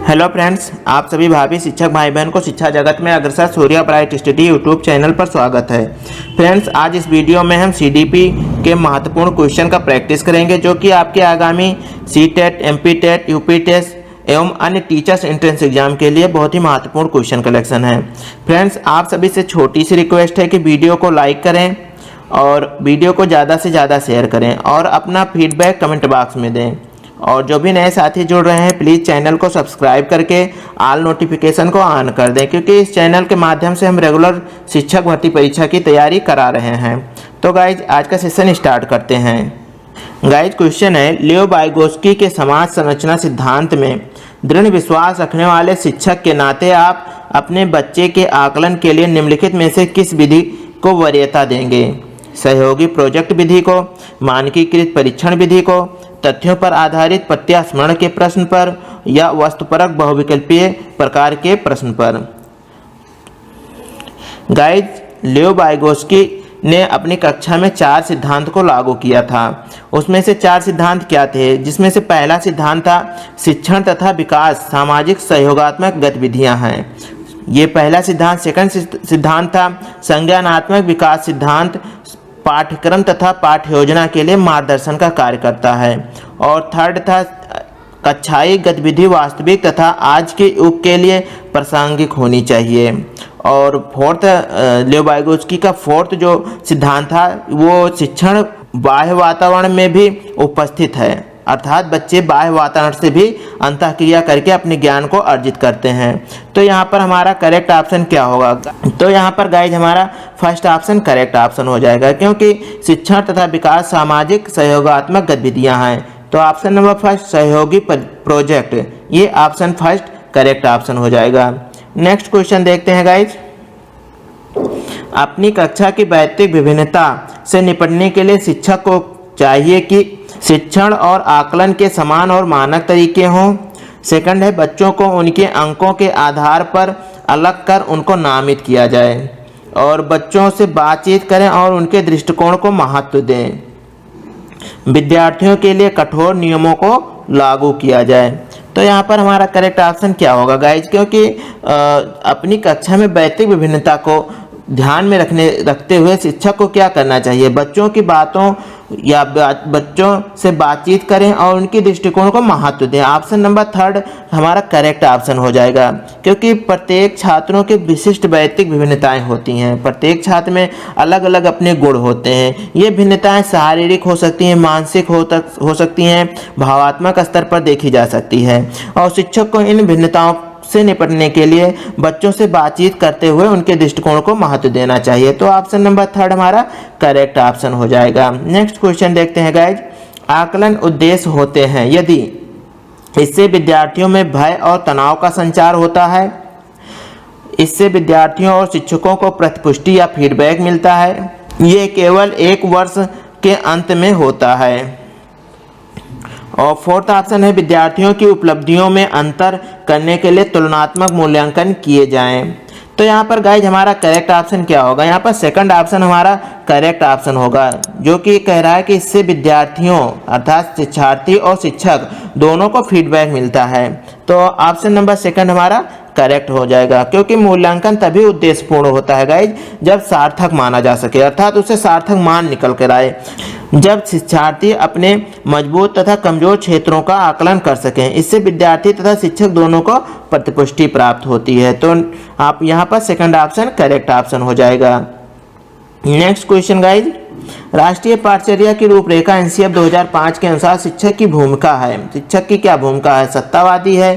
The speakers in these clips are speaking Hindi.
हेलो फ्रेंड्स, आप सभी भावी शिक्षक भाई बहन को शिक्षा जगत में अग्रसर Surya bright study YouTube channel पर स्वागत है। फ्रेंड्स, आज इस वीडियो में हम सीडीपी के महत्वपूर्ण क्वेश्चन का प्रैक्टिस करेंगे जो कि आपके आगामी सीटेट, एमपी टेट, यूपी टेस्ट एवं अन्य टीचर्स एंट्रेंस एग्जाम के लिए बहुत ही महत्वपूर्ण क्वेश्चन कलेक्शन है। फ्रेंड्स, आप सभी से छोटी सी रिक्वेस्ट है कि वीडियो को लाइक करें और वीडियो को ज़्यादा से ज़्यादा शेयर करें और अपना फीडबैक कमेंट बॉक्स में दें। और जो भी नए साथी जुड़ रहे हैं प्लीज़ चैनल को सब्सक्राइब करके ऑल नोटिफिकेशन को ऑन कर दें, क्योंकि इस चैनल के माध्यम से हम रेगुलर शिक्षक भर्ती परीक्षा की तैयारी करा रहे हैं। तो गाइज, आज का सेशन स्टार्ट करते हैं। गाइज, क्वेश्चन है, लियो वाइगोस्की के समाज संरचना सिद्धांत में दृढ़ विश्वास रखने वाले शिक्षक के नाते आप अपने बच्चे के आकलन के लिए निम्नलिखित में से किस विधि को वरीयता देंगे? सहयोगी प्रोजेक्ट विधि को, मानकीकृत परीक्षण विधि को, तथ्यों पर आधारित प्रत्यास्मरण के प्रश्न पर, या वस्तुपरक बहुविकल्पीय प्रकार के प्रश्न पर? गाइज, लियो वाइगोस्की ने अपनी कक्षा में 4 सिद्धांत को लागू किया था। उसमें से 4 सिद्धांत क्या थे? जिसमें से पहला सिद्धांत था शिक्षण तथा विकास सामाजिक सहयोगात्मक गतिविधियां हैं। ये पहला सिद्धांत। सेकंड सिद्धांत था संज्ञानात्मक विकास सिद्धांत पाठ्यक्रम तथा पाठ्य योजना के लिए मार्गदर्शन का कार्य करता है। और थर्ड था कक्षाई गतिविधि वास्तविक तथा आज के युग के लिए प्रासंगिक होनी चाहिए। और फोर्थ, लियो वाइगोस्की का फोर्थ जो सिद्धांत था वो शिक्षण बाह्य वातावरण में भी उपस्थित है, अर्थात बच्चे बाह्य वातावरण से भी अंतःक्रिया करके अपने ज्ञान को अर्जित करते हैं। तो यहाँ पर हमारा करेक्ट ऑप्शन क्या होगा? तो यहाँ पर गाइज हमारा फर्स्ट ऑप्शन करेक्ट ऑप्शन हो जाएगा, क्योंकि शिक्षण तथा विकास सामाजिक सहयोगात्मक गतिविधियाँ हैं। तो ऑप्शन नंबर फर्स्ट सहयोगी प्रोजेक्ट, ये ऑप्शन फर्स्ट करेक्ट ऑप्शन हो जाएगा। नेक्स्ट क्वेश्चन देखते हैं गाइज। अपनी कक्षा की वैयक्तिक विभिन्नता से निपटने के लिए शिक्षक को चाहिए कि शिक्षण और आकलन के समान और मानक तरीके हों। सेकंड है, बच्चों को उनके अंकों के आधार पर अलग कर उनको नामित किया जाए और बच्चों से बातचीत करें और उनके दृष्टिकोण को महत्व दें। विद्यार्थियों के लिए कठोर नियमों को लागू किया जाए। तो यहाँ पर हमारा करेक्ट ऑप्शन क्या होगा गाइज? क्योंकि अपनी कक्षा में वैयक्तिक विभिन्नता को ध्यान में रखते हुए शिक्षक को क्या करना चाहिए? बच्चों की बातों या बच्चों से बातचीत करें और उनकी दृष्टिकोण को महत्व दें। ऑप्शन नंबर थर्ड हमारा करेक्ट ऑप्शन हो जाएगा, क्योंकि प्रत्येक छात्रों के विशिष्ट वैयक्तिक विभिन्नताएं होती हैं। प्रत्येक छात्र में अलग अलग अपने गुण होते हैं। ये भिन्नताएं शारीरिक हो सकती हैं, मानसिक हो सकती हैं, भावात्मक स्तर पर देखी जा सकती है। और शिक्षक को इन भिन्नताओं से निपटने के लिए बच्चों से बातचीत करते हुए उनके दृष्टिकोण को महत्व देना चाहिए। तो ऑप्शन नंबर थर्ड हमारा करेक्ट ऑप्शन हो जाएगा। नेक्स्ट क्वेश्चन देखते हैं गाइज। आकलन उद्देश्य होते हैं यदि इससे विद्यार्थियों में भय और तनाव का संचार होता है, इससे विद्यार्थियों और शिक्षकों को प्रतिपुष्टि या फीडबैक मिलता है, ये केवल 1 वर्ष के अंत में होता है। और फोर्थ ऑप्शन है विद्यार्थियों की उपलब्धियों में अंतर करने के लिए तुलनात्मक मूल्यांकन किए जाएं। तो यहाँ पर गाइज हमारा करेक्ट ऑप्शन क्या होगा? यहाँ पर सेकंड ऑप्शन हमारा करेक्ट ऑप्शन होगा, जो कि कह रहा है कि इससे विद्यार्थियों अर्थात शिक्षार्थी और शिक्षक दोनों को फीडबैक मिलता है। तो ऑप्शन नंबर सेकंड हमारा करेक्ट हो जाएगा, क्योंकि मूल्यांकन तभी उद्देश्यपूर्ण होता है गाइज जब सार्थक माना जा सके, अर्थात उससे सार्थक मान निकल कर आए। जब शिक्षार्थी अपने मजबूत तथा कमजोर क्षेत्रों का आकलन कर सकें, इससे विद्यार्थी तथा शिक्षक दोनों को प्रतिपुष्टि प्राप्त होती है। तो आप यहाँ पर सेकंड ऑप्शन करेक्ट ऑप्शन हो जाएगा। Next question guys. राष्ट्रीय पाठचर्या की रूपरेखा एनसीएफ 2005 के अनुसार शिक्षक की भूमिका है। शिक्षक की क्या भूमिका है? सत्तावादी है,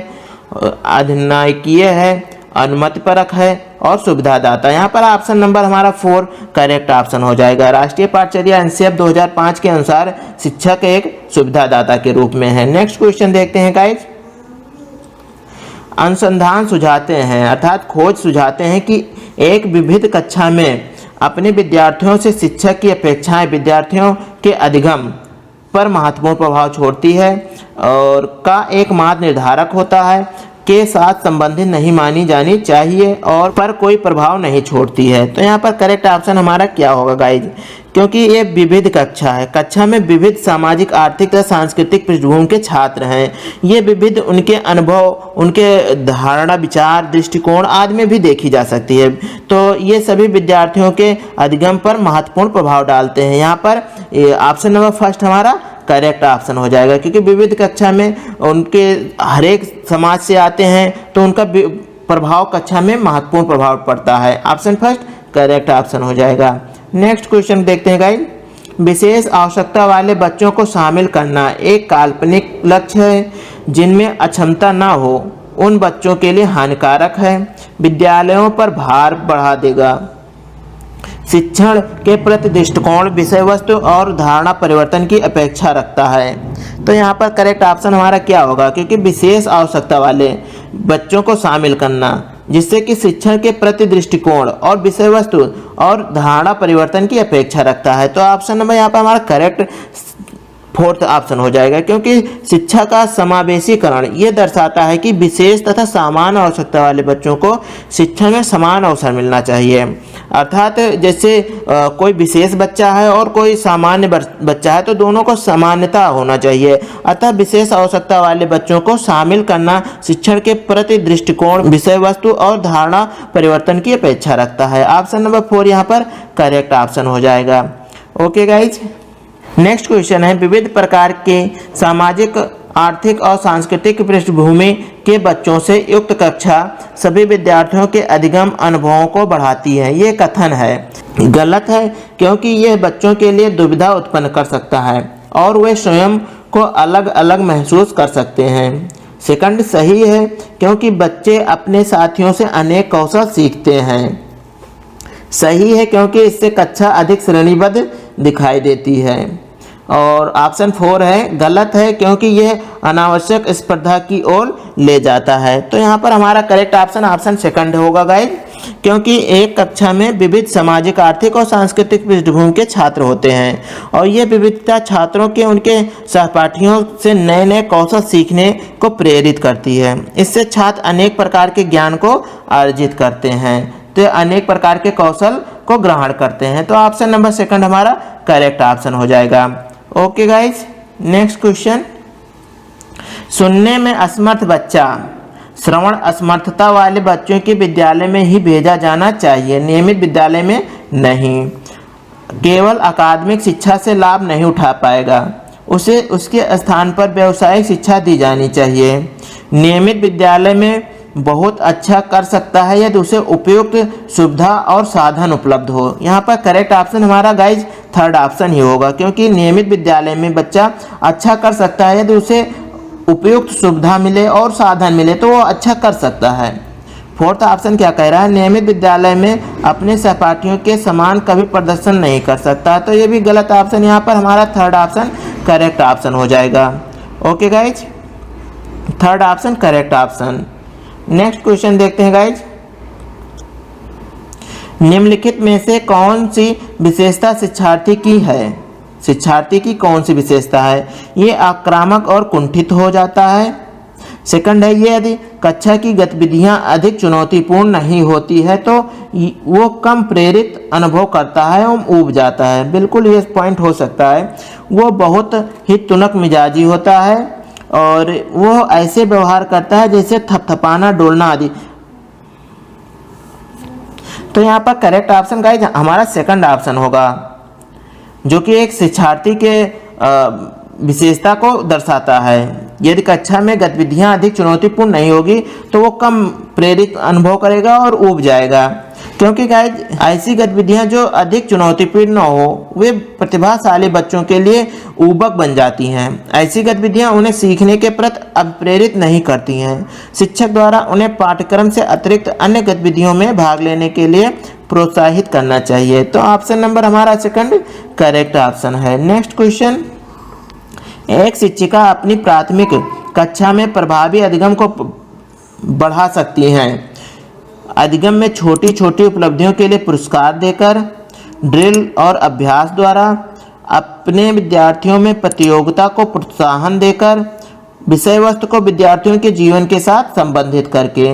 अधिनायकीय है, अनुमतिपरक है और सुविधादाता। यहाँ पर ऑप्शन नंबर हमारा 4 करेक्ट ऑप्शन हो जाएगा। राष्ट्रीय पाठचर्या एनसीएफ 2005 के अनुसार शिक्षक एक सुविधादाता के रूप में है। नेक्स्ट क्वेश्चन देखते हैं गाइज। अनुसंधान सुझाते हैं अर्थात खोज सुझाते हैं कि एक विविध कक्षा में अपने विद्यार्थियों से शिक्षक की अपेक्षाएं विद्यार्थियों के अधिगम पर महत्वपूर्ण प्रभाव छोड़ती है और का एकमात्र निर्धारक होता है, के साथ संबंधित नहीं मानी जानी चाहिए और पर कोई प्रभाव नहीं छोड़ती है। तो यहाँ पर करेक्ट ऑप्शन हमारा क्या होगा गाइज? क्योंकि ये विविध कक्षा है। कक्षा में विविध सामाजिक, आर्थिक तथा सांस्कृतिक पृष्ठभूमि के छात्र हैं। ये विविध उनके अनुभव, उनके धारणा, विचार, दृष्टिकोण आदि में भी देखी जा सकती है। तो ये सभी विद्यार्थियों के अधिगम पर महत्वपूर्ण प्रभाव डालते हैं। यहाँ पर ऑप्शन नंबर फर्स्ट हमारा करेक्ट ऑप्शन हो जाएगा, क्योंकि विविध कक्षा में उनके हर एक समाज से आते हैं तो उनका प्रभाव कक्षा में महत्वपूर्ण प्रभाव पड़ता है। ऑप्शन फर्स्ट करेक्ट ऑप्शन हो जाएगा। नेक्स्ट क्वेश्चन देखते हैं गाइस। विशेष आवश्यकता वाले बच्चों को शामिल करना एक काल्पनिक लक्ष्य है जिनमें अक्षमता न हो उन बच्चों के लिए हानिकारक है, विद्यालयों पर भार बढ़ा देगा, शिक्षण के प्रति दृष्टिकोण, विषय वस्तु और धारणा परिवर्तन की अपेक्षा रखता है। तो यहाँ पर करेक्ट ऑप्शन हमारा क्या होगा, क्योंकि विशेष आवश्यकता वाले बच्चों को शामिल करना जिससे कि शिक्षण के प्रति दृष्टिकोण और विषय वस्तु और धारणा परिवर्तन की अपेक्षा रखता है। तो ऑप्शन नंबर यहाँ पर हमारा करेक्ट फोर्थ ऑप्शन हो जाएगा, क्योंकि शिक्षा का समावेशीकरण ये दर्शाता है कि विशेष तथा सामान्य आवश्यकता वाले बच्चों को शिक्षा में समान अवसर मिलना चाहिए। अर्थात जैसे कोई विशेष बच्चा है और कोई सामान्य बच्चा है तो दोनों को समानता होना चाहिए। अतः विशेष आवश्यकता वाले बच्चों को शामिल करना शिक्षण के प्रति दृष्टिकोण, विषय वस्तु और धारणा परिवर्तन की अपेक्षा रखता है। ऑप्शन नंबर 4 यहाँ पर करेक्ट ऑप्शन हो जाएगा। ओके गाइज, नेक्स्ट क्वेश्चन है विविध प्रकार के सामाजिक, आर्थिक और सांस्कृतिक पृष्ठभूमि के बच्चों से युक्त कक्षा सभी विद्यार्थियों के अधिगम अनुभवों को बढ़ाती है। ये कथन है गलत है, क्योंकि यह बच्चों के लिए दुविधा उत्पन्न कर सकता है और वे स्वयं को अलग अलग महसूस कर सकते हैं। सेकंड सही है, क्योंकि बच्चे अपने साथियों से अनेक कौशल सीखते हैं। सही है, क्योंकि इससे कक्षा अधिक श्रेणीबद्ध दिखाई देती है। और ऑप्शन 4 है गलत है, क्योंकि यह अनावश्यक स्पर्धा की ओर ले जाता है। तो यहाँ पर हमारा करेक्ट ऑप्शन सेकंड होगा गाइस, क्योंकि एक कक्षा में विविध सामाजिक, आर्थिक और सांस्कृतिक पृष्ठभूमि के छात्र होते हैं और ये विविधता छात्रों के उनके सहपाठियों से नए नए कौशल सीखने को प्रेरित करती है। इससे छात्र अनेक प्रकार के ज्ञान को अर्जित करते हैं, तो अनेक प्रकार के कौशल को ग्रहण करते हैं। तो ऑप्शन नंबर सेकंड हमारा करेक्ट ऑप्शन हो जाएगा। Okay guys, next question. सुनने में असमर्थ बच्चा श्रवण असमर्थता वाले बच्चों के विद्यालय में ही भेजा जाना चाहिए, नियमित विद्यालय में नहीं। केवल अकादमिक शिक्षा से लाभ नहीं उठा पाएगा, उसे उसके स्थान पर व्यावसायिक शिक्षा दी जानी चाहिए। नियमित विद्यालय में बहुत अच्छा कर सकता है यदि उसे उपयुक्त सुविधा और साधन उपलब्ध हो। यहाँ पर करेक्ट ऑप्शन हमारा गाइज थर्ड ऑप्शन ही होगा, क्योंकि नियमित विद्यालय में बच्चा अच्छा कर सकता है यदि उसे उपयुक्त सुविधा मिले और साधन मिले तो वो अच्छा कर सकता है। फोर्थ ऑप्शन क्या कह रहा है, नियमित विद्यालय में अपने सहपाठियों के समान कभी प्रदर्शन नहीं कर सकता, तो ये भी गलत ऑप्शन। यहाँ पर हमारा थर्ड ऑप्शन करेक्ट ऑप्शन हो जाएगा। Okay guys, third option correct option. Next question देखते हैं गाइज। निम्नलिखित में से कौन सी विशेषता शिक्षार्थी की है? शिक्षार्थी की कौन सी विशेषता है? ये आक्रामक और कुंठित हो जाता है। सेकंड है, ये यदि कक्षा की गतिविधियां अधिक चुनौतीपूर्ण नहीं होती है तो वो कम प्रेरित अनुभव करता है और ऊब जाता है। बिल्कुल ये पॉइंट हो सकता है। वो बहुत ही तुनक मिजाजी होता है और वो ऐसे व्यवहार करता है जैसे थपथपाना, डोलना आदि। तो यहाँ पर करेक्ट ऑप्शन गाइस हमारा सेकंड ऑप्शन होगा, जो कि एक शिक्षार्थी के विशेषता को दर्शाता है। यदि कक्षा में गतिविधियां अधिक चुनौतीपूर्ण नहीं होगी तो वो कम प्रेरित अनुभव करेगा और ऊब जाएगा, क्योंकि गाइस ऐसी गतिविधियां जो अधिक चुनौतीपूर्ण न हो वे प्रतिभाशाली बच्चों के लिए ऊबक बन जाती हैं। ऐसी गतिविधियां उन्हें सीखने के प्रति अप्रेरित नहीं करती हैं। शिक्षक द्वारा उन्हें पाठ्यक्रम से अतिरिक्त अन्य गतिविधियों में भाग लेने के लिए प्रोत्साहित करना चाहिए। तो ऑप्शन नंबर हमारा सेकंड करेक्ट ऑप्शन है। Next question. एक शिक्षिका अपनी प्राथमिक कक्षा में प्रभावी अधिगम को बढ़ा सकती हैं। अधिगम में छोटी छोटी उपलब्धियों के लिए पुरस्कार देकर, ड्रिल और अभ्यास द्वारा, अपने विद्यार्थियों में प्रतियोगिता को प्रोत्साहन देकर, विषय वस्तु को विद्यार्थियों के जीवन के साथ संबंधित करके।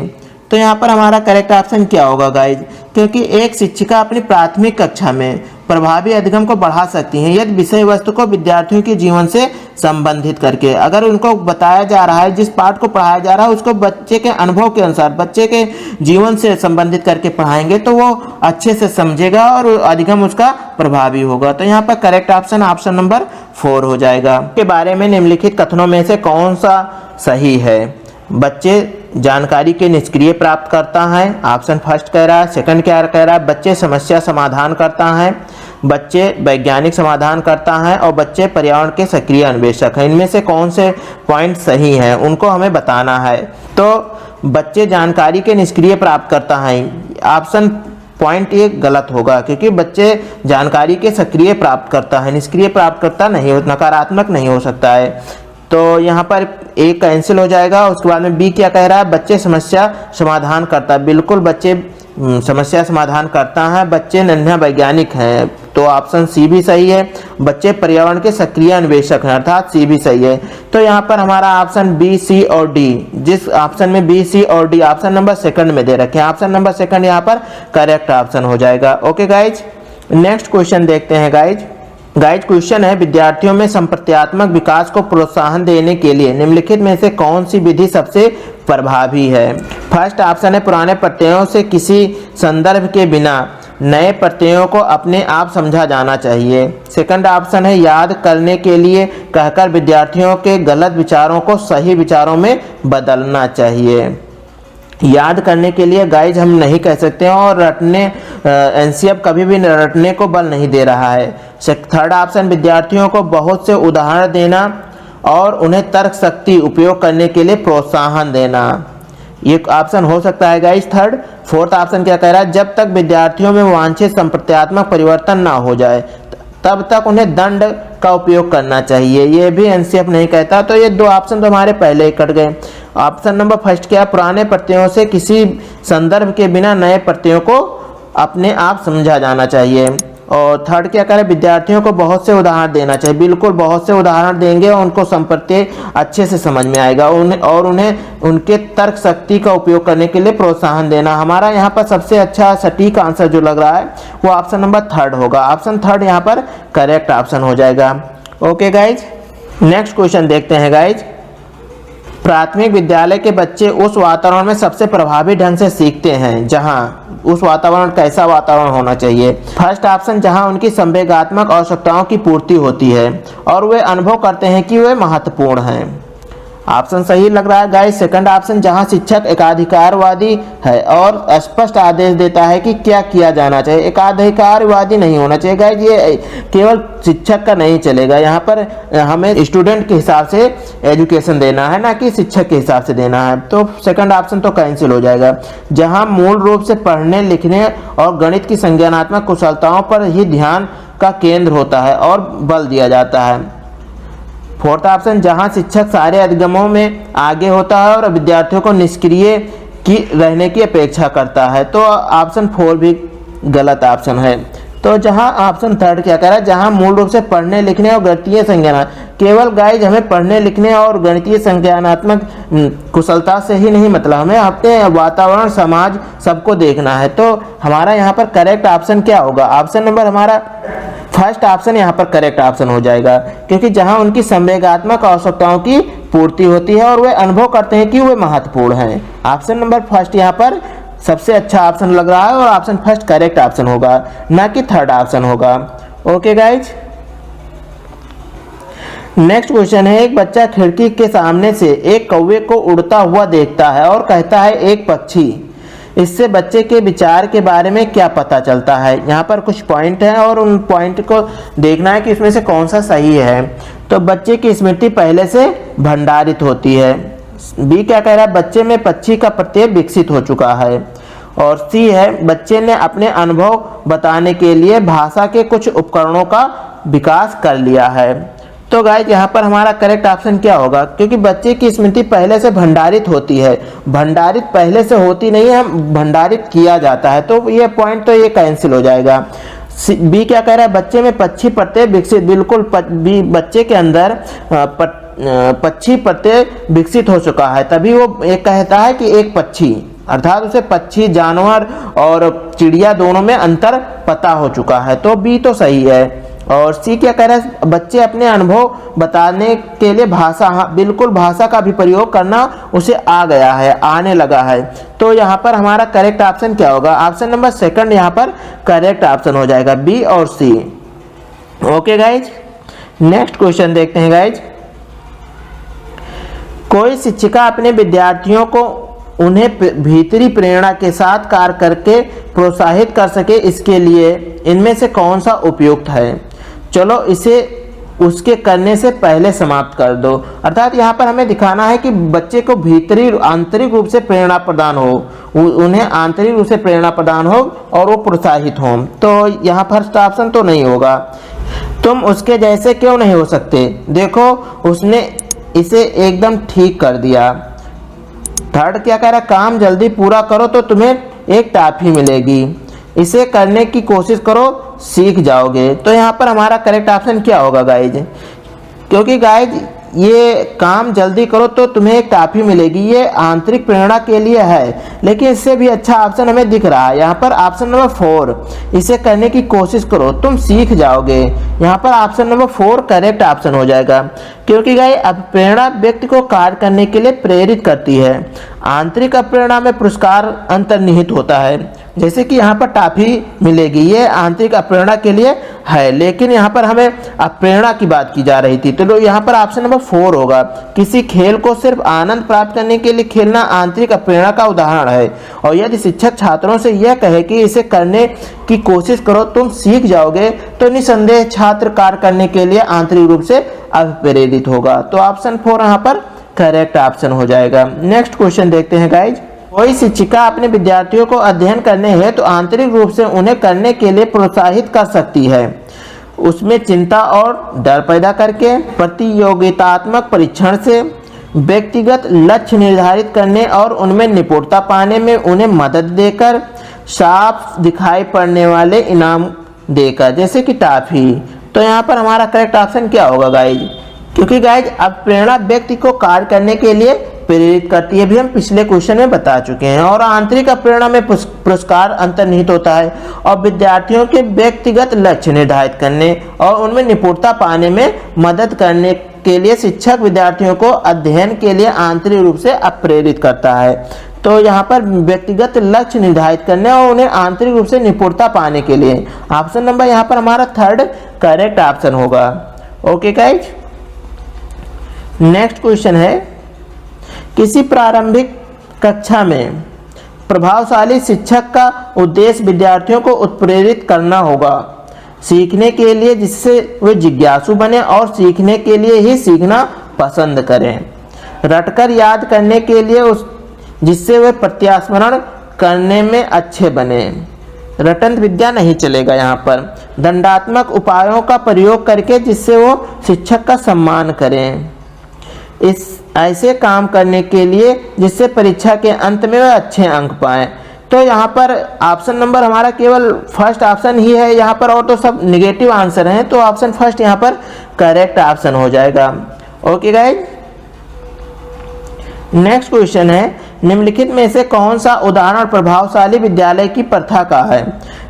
तो यहाँ पर हमारा करेक्ट ऑप्शन क्या होगा गाइज, क्योंकि एक शिक्षिका अपनी प्राथमिक कक्षा में प्रभावी अधिगम को बढ़ा सकती हैं यदि विषय वस्तु को विद्यार्थियों के जीवन से संबंधित करके, अगर उनको बताया जा रहा है, जिस पाठ को पढ़ाया जा रहा है उसको बच्चे के अनुभव के अनुसार, बच्चे के जीवन से संबंधित करके पढ़ाएंगे तो वो अच्छे से समझेगा और अधिगम उसका प्रभावी होगा। तो यहाँ पर करेक्ट ऑप्शन ऑप्शन नंबर 4 हो जाएगा। के बारे में निम्नलिखित कथनों में से कौन सा सही है? बच्चे जानकारी के निष्क्रिय प्राप्त करता है, ऑप्शन फर्स्ट कह रहा है। सेकंड क्या कह रहा है? बच्चे समस्या समाधान करता है, बच्चे वैज्ञानिक समाधान करता है और बच्चे पर्यावरण के सक्रिय अन्वेषक हैं। इनमें से कौन से पॉइंट सही हैं उनको हमें बताना है। तो बच्चे जानकारी के निष्क्रिय प्राप्त करता है, ऑप्शन पॉइंट ये गलत होगा, क्योंकि बच्चे जानकारी के सक्रिय प्राप्त करता है, निष्क्रिय प्राप्त करता नहीं, नकारात्मक नहीं हो सकता है। तो यहाँ पर ए कैंसिल हो जाएगा। उसके बाद में बी क्या कह रहा है? बच्चे समस्या समाधान करता है, बिल्कुल बच्चे समस्या समाधान करता है, बच्चे नन्हा वैज्ञानिक हैं, तो ऑप्शन सी भी सही है। बच्चे पर्यावरण के सक्रिय अन्वेषक हैं, अर्थात सी भी सही है। तो यहाँ पर हमारा ऑप्शन बी, सी और डी, जिस ऑप्शन में बी, सी और डी ऑप्शन नंबर सेकंड में दे रखे हैं, ऑप्शन नंबर सेकंड यहाँ पर करेक्ट ऑप्शन हो जाएगा। ओके गाइज, नेक्स्ट क्वेश्चन देखते हैं गाइज। क्वेश्चन है, विद्यार्थियों में संप्रत्यात्मक विकास को प्रोत्साहन देने के लिए निम्नलिखित में से कौन सी विधि सबसे प्रभावी है? फर्स्ट ऑप्शन है, पुराने प्रत्ययों से किसी संदर्भ के बिना नए प्रत्ययों को अपने आप समझा जाना चाहिए। सेकंड ऑप्शन है, याद करने के लिए कहकर विद्यार्थियों के गलत विचारों को सही विचारों में बदलना चाहिए। याद करने के लिए गाइज हम नहीं कह सकते हैं, और रटने एनसीएफ कभी भी रटने को बल नहीं दे रहा है। थर्ड ऑप्शन, विद्यार्थियों को बहुत से उदाहरण देना और उन्हें तर्क शक्ति उपयोग करने के लिए प्रोत्साहन देना, ये ऑप्शन हो सकता है गाइज थर्ड। फोर्थ ऑप्शन क्या कह रहा है? जब तक विद्यार्थियों में वांछित संप्रत्यात्मक परिवर्तन ना हो जाए तब तक उन्हें दंड का उपयोग करना चाहिए, ये भी एनसीएफ नहीं कहता। तो ये दो ऑप्शन तो हमारे पहले ही कट गए। ऑप्शन नंबर फर्स्ट क्या? पुराने प्रत्ययों से किसी संदर्भ के बिना नए प्रत्ययों को अपने आप समझा जाना चाहिए। और थर्ड क्या करें? विद्यार्थियों को बहुत से उदाहरण देना चाहिए, बिल्कुल बहुत से उदाहरण देंगे और उनको संप्रत्यय अच्छे से समझ में आएगा, उन्हें उनके तर्क शक्ति का उपयोग करने के लिए प्रोत्साहन देना। हमारा यहाँ पर सबसे अच्छा सटीक आंसर जो लग रहा है वो ऑप्शन नंबर थर्ड होगा, ऑप्शन थर्ड यहाँ पर करेक्ट ऑप्शन हो जाएगा। ओके गाइज, नेक्स्ट क्वेश्चन देखते हैं गाइज। प्राथमिक विद्यालय के बच्चे उस वातावरण में सबसे प्रभावी ढंग से सीखते हैं जहां, उस वातावरण कैसा वातावरण होना चाहिए? फर्स्ट ऑप्शन, जहां उनकी संवेगात्मक आवश्यकताओं की पूर्ति होती है और वे अनुभव करते हैं कि वे महत्वपूर्ण हैं, ऑप्शन सही लग रहा है गाइस। सेकंड ऑप्शन, जहां शिक्षक एकाधिकारवादी है और स्पष्ट आदेश देता है कि क्या किया जाना चाहिए। एकाधिकारवादी नहीं होना चाहिए गाइस, ये केवल शिक्षक का नहीं चलेगा, यहाँ पर हमें स्टूडेंट के हिसाब से एजुकेशन देना है, ना कि शिक्षक के हिसाब से देना है। तो सेकंड ऑप्शन तो कैंसिल हो जाएगा। जहां मूल रूप से पढ़ने लिखने और गणित की संज्ञानात्मक कुशलताओं पर ही ध्यान का केंद्र होता है और बल दिया जाता है। फोर्थ ऑप्शन, जहां शिक्षक सारे अधिगमों में आगे होता है और विद्यार्थियों को निष्क्रिय की रहने की अपेक्षा करता है। तो ऑप्शन 4 भी गलत ऑप्शन है। तो जहां ऑप्शन थर्ड क्या कह रहा है? जहां मूल रूप से पढ़ने लिखने और गणितीय संज्ञान, केवल गाइज हमें पढ़ने लिखने और गणितीय संज्ञानात्मक कुशलता से ही नहीं मतलब, हमें अपने वातावरण समाज सबको देखना है। तो हमारा यहाँ पर करेक्ट ऑप्शन क्या होगा? ऑप्शन नंबर हमारा फर्स्ट ऑप्शन यहाँ पर करेक्ट ऑप्शन हो जाएगा, क्योंकि जहां उनकी संवेगात्मक आवश्यकताओं की पूर्ति होती है और वे अनुभव करते हैं कि वे महत्वपूर्ण हैं। ऑप्शन नंबर फर्स्ट यहाँ पर सबसे अच्छा ऑप्शन लग रहा है और ऑप्शन फर्स्ट करेक्ट ऑप्शन होगा, ना कि थर्ड ऑप्शन होगा। ओके गाइज, नेक्स्ट क्वेश्चन है। एक बच्चा खिड़की के सामने से एक कौवे को उड़ता हुआ देखता है और कहता है एक पक्षी। इससे बच्चे के विचार के बारे में क्या पता चलता है? यहाँ पर कुछ पॉइंट हैं और उन पॉइंट को देखना है कि इसमें से कौन सा सही है। तो बच्चे की स्मृति पहले से भंडारित होती है। बी क्या कह रहा है? बच्चे में पक्षी का प्रत्यय विकसित हो चुका है। और सी है, बच्चे ने अपने अनुभव बताने के लिए भाषा के कुछ उपकरणों का विकास कर लिया है। तो गाइस यहाँ पर हमारा करेक्ट ऑप्शन क्या होगा? क्योंकि बच्चे की स्मृति पहले से भंडारित होती है, भंडारित पहले से होती नहीं है, भंडारित किया जाता है। तो ये पॉइंट तो ये कैंसिल हो जाएगा। बी क्या कह रहा है? बच्चे में पक्षी प्रत्यय विकसित, बिल्कुल बच्चे के अंदर पक्षी प्रत्यय विकसित हो चुका है, तभी वो एक कहता है कि एक पक्षी। अर्थात उसे पक्षी, जानवर और चिड़िया दोनों में अंतर पता हो चुका है। तो बी तो सही है। और सी क्या कह रहा है, बच्चे अपने अनुभव बताने के लिए भाषा, हाँ बिल्कुल भाषा का भी प्रयोग करना उसे आ गया है, आने लगा है। तो यहाँ पर हमारा करेक्ट ऑप्शन क्या होगा, ऑप्शन नंबर सेकंड यहाँ पर करेक्ट ऑप्शन हो जाएगा, बी और सी। ओके गाइज, नेक्स्ट क्वेश्चन देखते हैं गाइज। कोई शिक्षिका अपने विद्यार्थियों को उन्हें भीतरी प्रेरणा के साथ कार्य करके प्रोत्साहित कर सके, इसके लिए इनमें से कौन सा उपयुक्त है। चलो इसे उसके करने से पहले समाप्त कर दो। अर्थात यहाँ पर हमें दिखाना है कि बच्चे को भीतरी आंतरिक रूप से प्रेरणा प्रदान हो, उन्हें आंतरिक रूप से प्रेरणा प्रदान हो और वो प्रोत्साहित हो। तो यहाँ फर्स्ट ऑप्शन तो नहीं होगा। तुम उसके जैसे क्यों नहीं हो सकते, देखो उसने इसे एकदम ठीक कर दिया। थर्ड क्या कह रहा है, काम जल्दी पूरा करो तो तुम्हें एक टॉफी मिलेगी, इसे करने की कोशिश करो सीख जाओगे। तो यहाँ पर हमारा करेक्ट ऑप्शन क्या होगा गाइज, क्योंकि गाइज ये काम जल्दी करो तो तुम्हें एक टॉफी मिलेगी, ये आंतरिक प्रेरणा के लिए है। लेकिन इससे भी अच्छा ऑप्शन हमें दिख रहा है यहाँ पर ऑप्शन नंबर 4, इसे करने की कोशिश करो तुम सीख जाओगे। यहाँ पर ऑप्शन नंबर 4 करेक्ट ऑप्शन हो जाएगा, क्योंकि गाइस अब प्रेरणा व्यक्ति को कार्य करने के लिए प्रेरित करती है। आंतरिक प्रेरणा में पुरस्कार अंतर्निहित होता है, जैसे कि यहाँ पर टॉफी मिलेगी, ये आंतरिक प्रेरणा के लिए है। लेकिन यहाँ पर हमें प्रेरणा की बात की जा रही थी, तो यहाँ पर ऑप्शन नंबर 4 होगा। किसी खेल को सिर्फ आनंद प्राप्त करने के लिए खेलना आंतरिक प्रेरणा का उदाहरण है। और यदि शिक्षक छात्रों से यह कहे कि इसे करने की कोशिश करो तुम सीख जाओगे, तो निसंदेह छात्र कार्य करने के लिए आंतरिक रूप से अभिप्रेरित होगा। तो ऑप्शन 4 यहाँ पर करेक्ट ऑप्शन हो जाएगा। नेक्स्ट क्वेश्चन देखते हैं गाइज। कोई शिक्षिका अपने विद्यार्थियों को अध्ययन करने हेतु तो आंतरिक रूप से उन्हें करने के लिए प्रोत्साहित कर सकती है, उसमें चिंता और डर पैदा करके, प्रतियोगितात्मक परीक्षण से, व्यक्तिगत लक्ष्य निर्धारित करने और उनमें निपुणता पाने में उन्हें मदद देकर, साफ दिखाई पड़ने वाले इनाम देकर, जैसे कि टॉफी। तो यहाँ पर हमारा करेक्ट ऑप्शन क्या होगा गाइज, क्योंकि गाइज अब प्रेरणा व्यक्ति को कार्य करने के लिए प्रेरित करती है, भी हम पिछले क्वेश्चन में बता चुके हैं। और आंतरिक प्रेरणा में पुरस्कार अंतर्निहित होता है और विद्यार्थियों के व्यक्तिगत लक्ष्य निर्धारित करने और उनमें निपुणता पाने में मदद करने के लिए शिक्षक विद्यार्थियों को अध्ययन के लिए आंतरिक रूप से प्रेरित करता है। तो यहाँ पर व्यक्तिगत लक्ष्य निर्धारित करने और उन्हें आंतरिक रूप से निपुणता पाने के लिए ऑप्शन नंबर यहाँ पर हमारा 3rd करेक्ट ऑप्शन होगा। ओके गाइज, नेक्स्ट क्वेश्चन है, किसी प्रारंभिक कक्षा में प्रभावशाली शिक्षक का उद्देश्य विद्यार्थियों को उत्प्रेरित करना होगा सीखने के लिए, जिससे वे जिज्ञासु बने और सीखने के लिए ही सीखना पसंद करें, रटकर याद करने के लिए जिससे वे प्रत्यास्मरण करने में अच्छे बने, रटन विद्या नहीं चलेगा यहाँ पर, दंडात्मक उपायों का प्रयोग करके जिससे वो शिक्षक का सम्मान करें, इस ऐसे काम करने के लिए जिससे परीक्षा के अंत में वे अच्छे अंक पाएं। तो यहाँ पर ऑप्शन नंबर हमारा केवल फर्स्ट ऑप्शन ही है यहाँ पर, और तो सब निगेटिव आंसर हैं। तो ऑप्शन फर्स्ट यहाँ पर करेक्ट ऑप्शन हो जाएगा। ओके गाइज, नेक्स्ट क्वेश्चन है, निम्नलिखित में से कौन सा उदाहरण प्रभावशाली विद्यालय की प्रथा का है।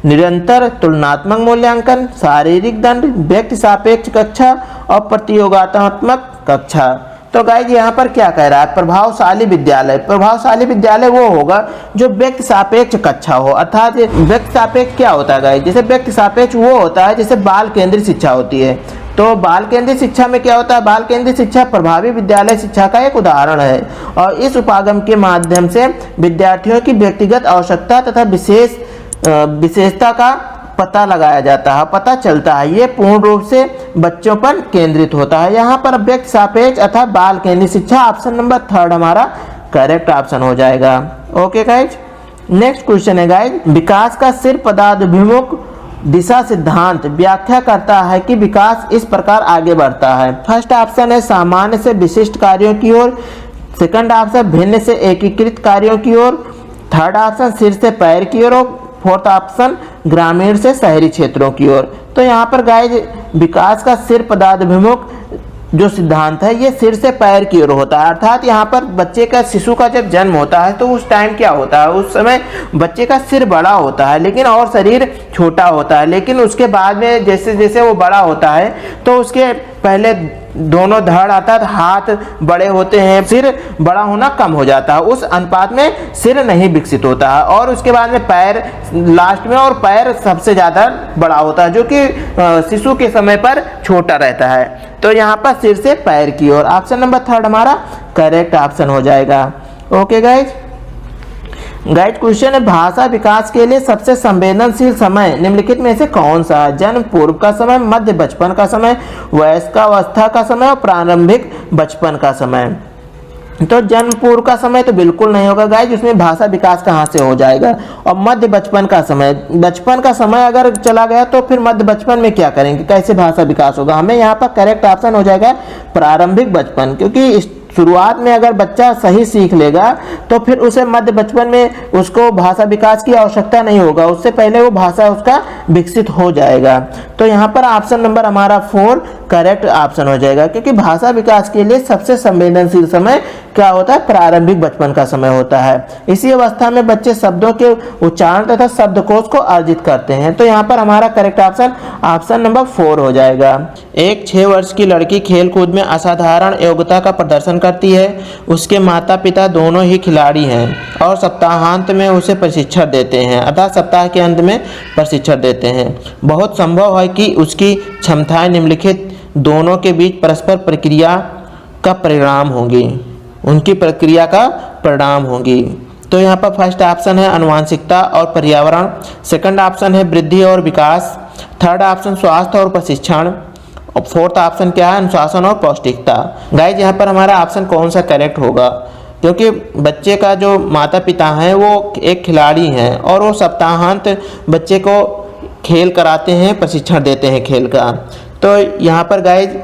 निरंतर तुलनात्मक मूल्यांकन, शारीरिक दंड, व्यक्ति सापेक्ष कक्षा और प्रतियोगितात्मक कक्षा। तो गाइज यहाँ पर क्या कह रहा है, प्रभावशाली विद्यालय। प्रभावशाली विद्यालय वो होगा जो व्यक्ति सापेक्ष कक्षा हो। अर्थात व्यक्ति सापेक्ष क्या होता है गाइज, जैसे व्यक्ति सापेक्ष वो होता है जैसे बाल केंद्रित शिक्षा होती है। तो बाल केंद्रित शिक्षा में क्या होता है, बाल केंद्रित शिक्षा प्रभावी विद्यालय शिक्षा का एक उदाहरण है और इस उपागम के माध्यम से विद्यार्थियों की व्यक्तिगत आवश्यकता तथा विशेषता का पता लगाया जाता है, पता चलता है। ये पूर्ण रूप से बच्चों पर केंद्रित होता है। यहाँ पर व्यक्ति सापेक्ष अथवा बाल केंद्रित शिक्षा ऑप्शन नंबर 3rd हमारा करेक्ट ऑप्शन हो जाएगा। ओके गाइज, नेक्स्ट क्वेश्चन है गाइज, विकास का सिर पदाभिमुख दिशा सिद्धांत व्याख्या करता है कि विकास इस प्रकार आगे बढ़ता है। फर्स्ट ऑप्शन है सामान्य से विशिष्ट कार्यों की ओर, सेकंड ऑप्शन भिन्न से एकीकृत कार्यों की ओर, थर्ड ऑप्शन सिर से पैर की ओर, फोर्थ ऑप्शन ग्रामीण से शहरी क्षेत्रों की ओर। तो यहाँ पर गाइज विकास का सिर पदाभिमुख जो सिद्धांत है ये सिर से पैर की ओर होता है। अर्थात यहाँ पर बच्चे का, शिशु का जब जन्म होता है तो उस टाइम क्या होता है, उस समय बच्चे का सिर बड़ा होता है लेकिन और शरीर छोटा होता है। लेकिन उसके बाद में जैसे जैसे वो बड़ा होता है तो उसके पहले दोनों धड़ अर्थात हाथ बड़े होते हैं, सिर बड़ा होना कम हो जाता है, उस अनुपात में सिर नहीं विकसित होता है। और उसके बाद में पैर लास्ट में, और पैर सबसे ज़्यादा बड़ा होता है जो कि शिशु के समय पर छोटा रहता है। तो यहाँ पर सिर से पैर की ओर, ऑप्शन नंबर 3 हमारा करेक्ट ऑप्शन हो जाएगा। ओके गाइज, क्वेश्चन है भाषा विकास के लिए सबसे संवेदनशील समय निम्नलिखित में से कौन सा है? जन्म पूर्व का समय, मध्य बचपन का समय, वयस्कावस्था का समय और प्रारंभिक बचपन का समय। तो जन्म पूर्व का समय तो बिल्कुल नहीं होगा गाइज, उसमें भाषा विकास कहाँ से हो जाएगा। और मध्य बचपन का समय, बचपन का समय अगर चला गया तो फिर मध्य बचपन में क्या करेंगे, कैसे भाषा विकास होगा? हमें यहाँ पर करेक्ट ऑप्शन हो जाएगा प्रारंभिक बचपन, क्योंकि शुरुआत में अगर बच्चा सही सीख लेगा तो फिर उसे मध्य बचपन में उसको भाषा विकास की आवश्यकता नहीं होगा, उससे पहले वो भाषा उसका विकसित हो जाएगा। तो यहाँ पर ऑप्शन नंबर हमारा 4 करेक्ट ऑप्शन हो जाएगा, क्योंकि भाषा विकास के लिए सबसे संवेदनशील समय क्या होता है? प्रारंभिक बचपन का समय होता है। इसी अवस्था में बच्चे शब्दों के उच्चारण तथा शब्दकोश को अर्जित करते हैं। तो यहाँ पर हमारा करेक्ट ऑप्शन नंबर 4 हो जाएगा। एक 6 वर्ष की लड़की खेल कूद में असाधारण योग्यता का प्रदर्शन करती है। उसके माता पिता दोनों ही खिलाड़ी हैं और सप्ताहांत में उसे प्रशिक्षण देते हैं, अर्थात सप्ताह के अंत में प्रशिक्षण देते हैं। बहुत संभव है कि उसकी क्षमताएं निम्नलिखित दोनों के बीच परस्पर प्रक्रिया का परिणाम होंगी, उनकी प्रक्रिया का परिणाम होगी। तो यहाँ पर फर्स्ट ऑप्शन है आनुवंशिकता और पर्यावरण, सेकंड ऑप्शन है वृद्धि और विकास, थर्ड ऑप्शन स्वास्थ्य और प्रशिक्षण, और फोर्थ ऑप्शन क्या है? अनुशासन और पौष्टिकता। गाइज यहाँ पर हमारा ऑप्शन कौन सा करेक्ट होगा? क्योंकि बच्चे का जो माता पिता हैं वो एक खिलाड़ी हैं और वो सप्ताहांत बच्चे को खेल कराते हैं, प्रशिक्षण देते हैं खेल का। तो यहाँ पर गाइज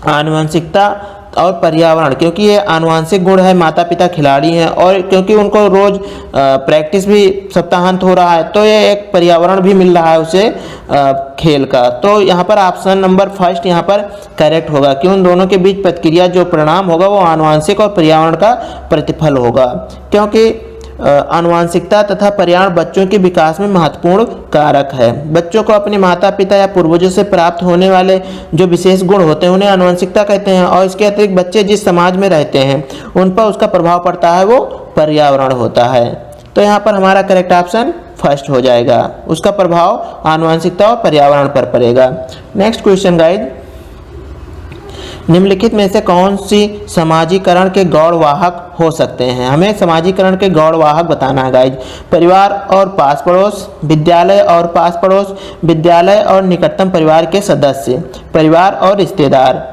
आनुवंशिकता और पर्यावरण, क्योंकि ये आनुवंशिक गुण है, माता पिता खिलाड़ी हैं और क्योंकि उनको रोज प्रैक्टिस भी सप्ताहांत हो रहा है तो ये एक पर्यावरण भी मिल रहा है उसे खेल का। तो यहाँ पर ऑप्शन नंबर 1 यहाँ पर करेक्ट होगा कि उन दोनों के बीच प्रतिक्रिया जो परिणाम होगा वो आनुवंशिक और पर्यावरण का प्रतिफल होगा, क्योंकि आनुवंशिकता तथा पर्यावरण बच्चों के विकास में महत्वपूर्ण कारक है। बच्चों को अपने माता पिता या पूर्वजों से प्राप्त होने वाले जो विशेष गुण होते हैं उन्हें आनुवंशिकता कहते हैं, और इसके अतिरिक्त बच्चे जिस समाज में रहते हैं उन पर उसका प्रभाव पड़ता है वो पर्यावरण होता है। तो यहाँ पर हमारा करेक्ट ऑप्शन 1 हो जाएगा, उसका प्रभाव आनुवंशिकता और पर्यावरण पर पड़ेगा। नेक्स्ट क्वेश्चन गाइज, निम्नलिखित में से कौन सी समाजीकरण के गौरवाहक हो सकते हैं? हमें समाजीकरण के गौरवाहक बताना है गाइज। परिवार और पास पड़ोस, विद्यालय और पास पड़ोस, विद्यालय और निकटतम परिवार के सदस्य, परिवार और रिश्तेदार।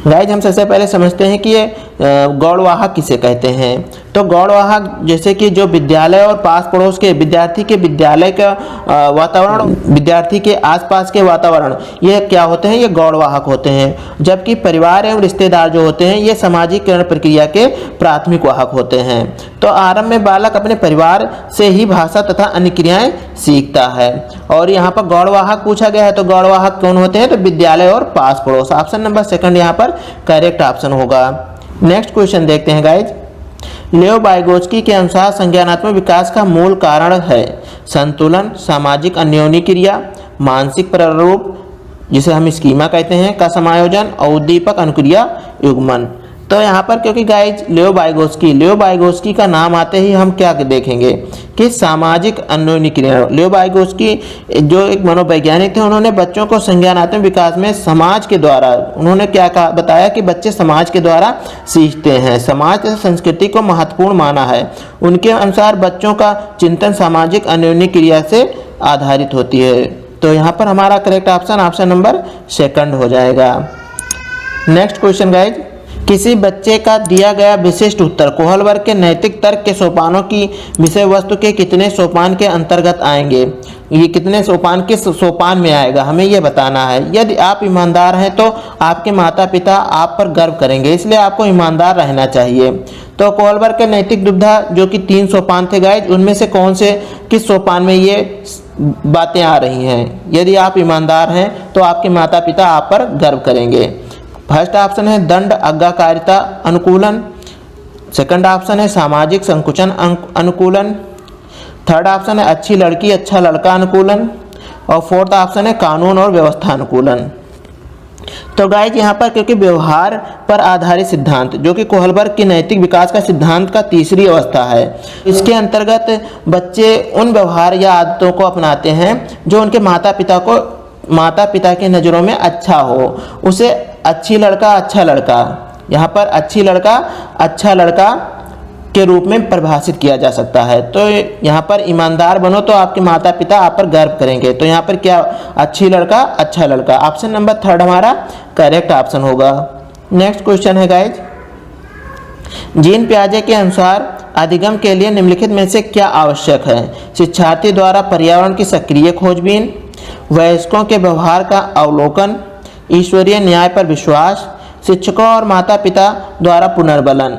गाइज हम सबसे पहले समझते हैं कि ये गौरवाहक किसे कहते हैं। तो गौरवाहक जैसे कि जो विद्यालय और पास पड़ोस के विद्यार्थी के विद्यालय का वातावरण, विद्यार्थी के आसपास के वातावरण, ये क्या होते हैं? ये गौरवाहक होते हैं। जबकि परिवार एवं रिश्तेदार जो होते हैं ये सामाजिकरण प्रक्रिया के प्राथमिक वाहक होते हैं। तो आरंभ में बालक अपने परिवार से ही भाषा तथा अन्य क्रियाएं सीखता है। और यहाँ पर गौरवाहक पूछा गया है तो गौरवाहक कौन होते हैं? तो विद्यालय और पास पड़ोस। ऑप्शन नंबर 2 यहाँ पर करेक्ट ऑप्शन होगा। नेक्स्ट क्वेश्चन देखते हैं गाइज। लियो वाइगोत्स्की के अनुसार संज्ञानात्मक विकास का मूल कारण है संतुलन, सामाजिक अन्योन्य क्रिया, मानसिक प्रारूप जिसे हम स्कीमा कहते हैं का समायोजन और उद्दीपक अनुक्रिया युग्मन। तो यहाँ पर क्योंकि गाइज लियो वाइगोत्स्की का नाम आते ही हम क्या देखेंगे कि सामाजिक अन्योन्य क्रिया। लियो वाइगोत्स्की जो एक मनोवैज्ञानिक थे, उन्होंने बच्चों को संज्ञानात्मक विकास में समाज के द्वारा, उन्होंने क्या कहा, बताया कि बच्चे समाज के द्वारा सीखते हैं, समाज तथा संस्कृति को महत्वपूर्ण माना है। उनके अनुसार बच्चों का चिंतन सामाजिक अन्योन्य क्रिया से आधारित होती है। तो यहाँ पर हमारा करेक्ट ऑप्शन नंबर 2 हो जाएगा। नेक्स्ट क्वेश्चन गाइज, किसी बच्चे का दिया गया विशिष्ट उत्तर कोहल वर्ग के नैतिक तर्क के सोपानों की विषय वस्तु के कितने सोपान के अंतर्गत आएंगे? ये कितने सोपान के सोपान में आएगा, हमें ये बताना है। यदि आप ईमानदार हैं तो आपके माता पिता आप पर गर्व करेंगे, इसलिए आपको ईमानदार रहना चाहिए। तो कोहल वर्ग के नैतिक दुविधा जो कि 3 सोपान थे गाइज, उनमें से कौन से किस सोपान में ये बातें आ रही हैं? यदि आप ईमानदार हैं तो आपके माता पिता आप पर गर्व करेंगे। फर्स्ट ऑप्शन है दंड आज्ञाकारिता अनुकूलन, सेकंड ऑप्शन है सामाजिक संकुचन अनुकूलन, थर्ड ऑप्शन है अच्छी लड़की अच्छा लड़का अनुकूलन, और फोर्थ ऑप्शन है कानून और व्यवस्था अनुकूलन। तो गाइज यहाँ पर क्योंकि व्यवहार पर आधारित सिद्धांत जो कि कोहलबर्ग की नैतिक विकास का सिद्धांत का तीसरी अवस्था है, इसके अंतर्गत बच्चे उन व्यवहार या आदतों को अपनाते हैं जो उनके माता पिता की नज़रों में अच्छा हो। उसे अच्छी लड़का अच्छा लड़का, यहाँ पर अच्छी लड़का अच्छा लड़का के रूप में परिभाषित किया जा सकता है। तो यहाँ पर ईमानदार बनो तो आपके माता पिता आप पर गर्व करेंगे। तो यहाँ पर क्या अच्छी लड़का अच्छा लड़का, ऑप्शन नंबर थर्ड हमारा करेक्ट ऑप्शन होगा। नेक्स्ट क्वेश्चन है गाइज, जीन पियाजे के अनुसार अधिगम के लिए निम्नलिखित में से क्या आवश्यक है? शिक्षार्थी द्वारा पर्यावरण की सक्रिय खोजबीन, वयस्कों के व्यवहार का अवलोकन, ईश्वरीय न्याय पर विश्वास, शिक्षकों और माता पिता द्वारा पुनर्बलन।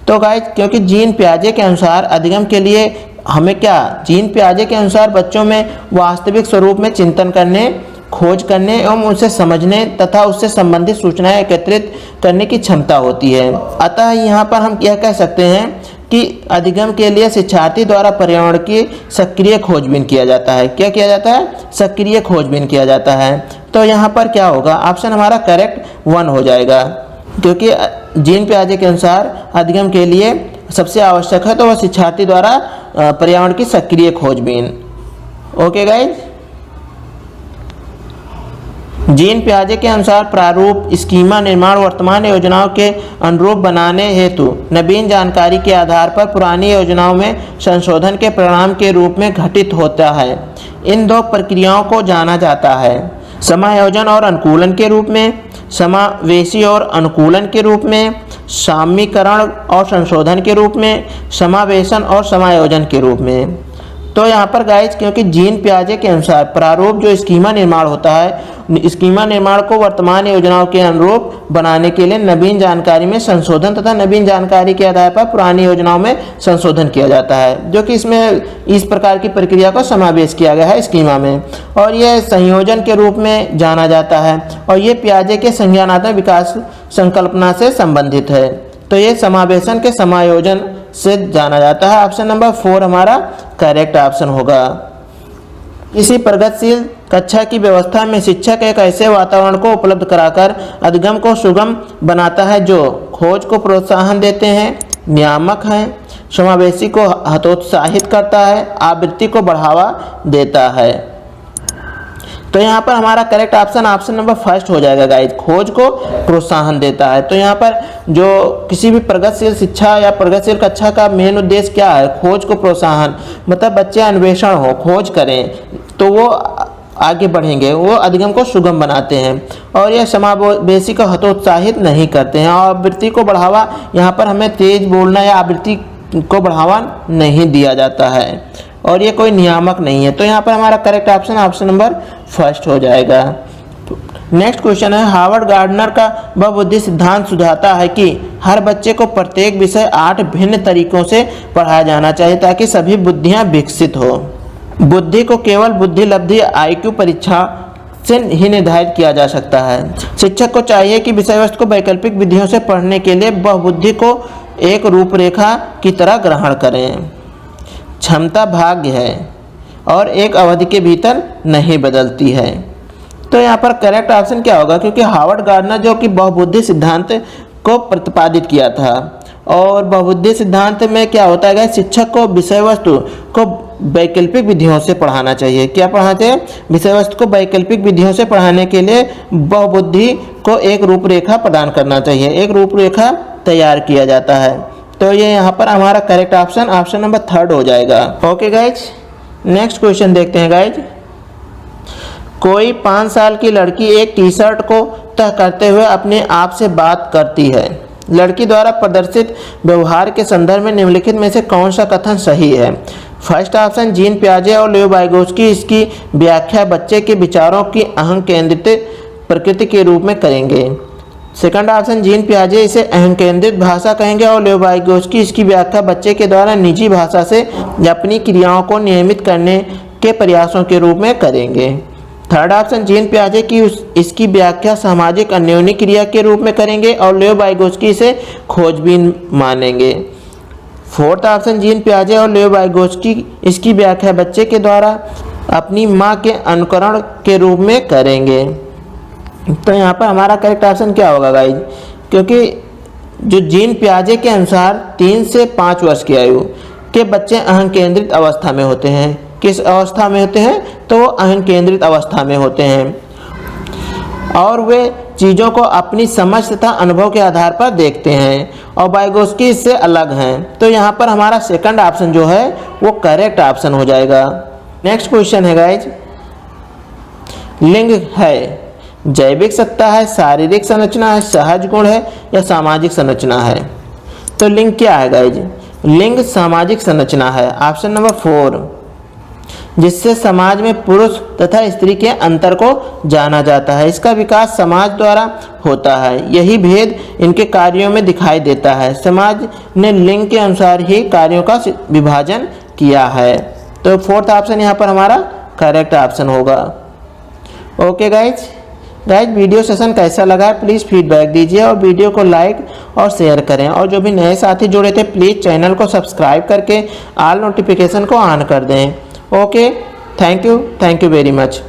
तो गाइज क्योंकि जीन पियाजे के अनुसार अधिगम के लिए हमें क्या, जीन पियाजे के अनुसार बच्चों में वास्तविक स्वरूप में चिंतन करने, खोज करने एवं उसे समझने तथा उससे संबंधित सूचनाएं एकत्रित करने की क्षमता होती है। अतः यहाँ पर हम यह कह सकते हैं कि अधिगम के लिए शिक्षार्थी द्वारा पर्यावरण की सक्रिय खोजबीन किया जाता है। क्या किया जाता है? सक्रिय खोजबीन किया जाता है। तो यहाँ पर क्या होगा? ऑप्शन हमारा करेक्ट 1 हो जाएगा, क्योंकि जीन पियाजे के अनुसार अधिगम के लिए सबसे आवश्यक है तो वह शिक्षार्थी द्वारा पर्यावरण की सक्रिय खोजबीन। ओके गाइज, जीन पियाजे के अनुसार प्रारूप स्कीमा निर्माण वर्तमान योजनाओं के अनुरूप बनाने हेतु नवीन जानकारी के आधार पर पुरानी योजनाओं में संशोधन के परिणाम के रूप में घटित होता है। इन दो प्रक्रियाओं को जाना जाता है समायोजन और अनुकूलन के रूप में, समावेशी और अनुकूलन के रूप में, सामीकरण और संशोधन के रूप में, समावेशन और समायोजन के रूप में। तो यहाँ पर गाइज क्योंकि जीन पियाजे के अनुसार प्रारूप जो स्कीमा निर्माण होता है, स्कीमा निर्माण को वर्तमान योजनाओं के अनुरूप बनाने के लिए नवीन जानकारी में संशोधन तथा नवीन जानकारी के आधार पर पुरानी योजनाओं में संशोधन किया जाता है, जो कि इसमें इस प्रकार की प्रक्रिया को समावेश किया गया है स्कीमा में, और यह संयोजन के रूप में जाना जाता है, और ये पियाजे के संज्ञानात्मक विकास संकल्पना से संबंधित है। तो ये समावेशन के समायोजन से जाना जाता है। ऑप्शन नंबर 4 हमारा करेक्ट ऑप्शन होगा। किसी प्रगतिशील कक्षा की व्यवस्था में शिक्षक एक ऐसे वातावरण को उपलब्ध कराकर अधिगम को सुगम बनाता है जो खोज को प्रोत्साहन देते हैं, नियामक हैं, समावेशी को हतोत्साहित करता है, आवृत्ति को बढ़ावा देता है। तो यहाँ पर हमारा करेक्ट ऑप्शन नंबर फर्स्ट हो जाएगा गाइज, खोज को प्रोत्साहन देता है। तो यहाँ पर जो किसी भी प्रगतिशील शिक्षा या प्रगतिशील कक्षा का मेन उद्देश्य क्या है? खोज को प्रोत्साहन, मतलब बच्चे अन्वेषण हो, खोज करें तो वो आगे बढ़ेंगे, वो अधिगम को सुगम बनाते हैं, और यह समावेशी को हतोत्साहित नहीं करते हैं। और आवृत्ति को बढ़ावा, यहाँ पर हमें तेज बोलना या आवृत्ति को बढ़ावा नहीं दिया जाता है, और ये कोई नियामक नहीं है। तो यहाँ पर हमारा करेक्ट ऑप्शन नंबर फर्स्ट हो जाएगा। नेक्स्ट क्वेश्चन है, हार्वर्ड गार्डनर का बहुबुद्धि सिद्धांत सुझाता है कि हर बच्चे को प्रत्येक विषय 8 भिन्न तरीकों से पढ़ाया जाना चाहिए ताकि सभी बुद्धियां विकसित हो। बुद्धि को केवल बुद्धि लब्धि IQ परीक्षा से ही निर्धारित किया जा सकता है। शिक्षक को चाहिए कि विषय वस्तु को वैकल्पिक विधियों से पढ़ने के लिए बहुबुद्धि को एक रूपरेखा की तरह ग्रहण करें। क्षमता भाग्य है और एक अवधि के भीतर नहीं बदलती है। तो यहाँ पर करेक्ट ऑप्शन क्या होगा? क्योंकि हार्वर्ड गार्डनर जो कि बहुबुद्धि सिद्धांत को प्रतिपादित किया था, और बहुबुद्धि सिद्धांत में क्या होता है, शिक्षक को विषय वस्तु को वैकल्पिक विधियों से पढ़ाना चाहिए। क्या पढ़ाते हैं? विषय वस्तु को वैकल्पिक विधियों से पढ़ाने के लिए बहुबुद्धि को एक रूपरेखा प्रदान करना चाहिए, एक रूपरेखा तैयार किया जाता है। तो ये यहाँ पर हमारा करेक्ट ऑप्शन नंबर 3 हो जाएगा। ओके गाइज, नेक्स्ट क्वेश्चन देखते हैं गाइज। कोई 5 साल की लड़की एक टी शर्ट को तह करते हुए अपने आप से बात करती है। लड़की द्वारा प्रदर्शित व्यवहार के संदर्भ में निम्नलिखित में से कौन सा कथन सही है? फर्स्ट ऑप्शन जीन पियाजे और लियो वाइगोत्स्की इसकी व्याख्या बच्चे के विचारों की अहं केंद्रित प्रकृति के रूप में करेंगे। सेकंड ऑप्शन जीन पियाजे इसे अहं केंद्रित भाषा कहेंगे और लियो वाइगोत्स्की इसकी व्याख्या बच्चे के द्वारा निजी भाषा से अपनी क्रियाओं को नियमित करने के प्रयासों के रूप में करेंगे। थर्ड ऑप्शन, जीन पियाजे की इसकी व्याख्या सामाजिक अन्योन्य क्रिया के रूप में करेंगे और लेओ वाइगोत्स्की इसे खोजबीन मानेंगे। फोर्थ ऑप्शन, जीन पियाजे और लेओ वाइगोत्स्की इसकी व्याख्या बच्चे के द्वारा अपनी माँ के अनुकरण के रूप में करेंगे। तो यहाँ पर हमारा करेक्ट ऑप्शन क्या होगा गाइज, क्योंकि जो जीन पियाजे के अनुसार 3 से 5 वर्ष की आयु के बच्चे अहं केंद्रित अवस्था में होते हैं। किस अवस्था में होते हैं, तो वो अहं केंद्रित अवस्था में होते हैं और वे चीज़ों को अपनी समझ तथा अनुभव के आधार पर देखते हैं और वाइगोत्स्की इससे अलग हैं। तो यहाँ पर हमारा सेकंड ऑप्शन जो है वो करेक्ट ऑप्शन हो जाएगा। नेक्स्ट क्वेश्चन है गाइज, लिंग है जैविक सत्ता है, शारीरिक संरचना है, सहज गुण है या सामाजिक संरचना है। तो लिंग क्या है गाइज, लिंग सामाजिक संरचना है। ऑप्शन नंबर 4, जिससे समाज में पुरुष तथा स्त्री के अंतर को जाना जाता है। इसका विकास समाज द्वारा होता है, यही भेद इनके कार्यों में दिखाई देता है। समाज ने लिंग के अनुसार ही कार्यों का विभाजन किया है। तो फोर्थ ऑप्शन यहाँ पर हमारा करेक्ट ऑप्शन होगा। ओके गाइज, वीडियो सेशन कैसा लगा प्लीज़ फीडबैक दीजिए और वीडियो को लाइक और शेयर करें। और जो भी नए साथी जुड़े थे प्लीज़ चैनल को सब्सक्राइब करके ऑल नोटिफिकेशन को ऑन कर दें। Okay, thank you very much.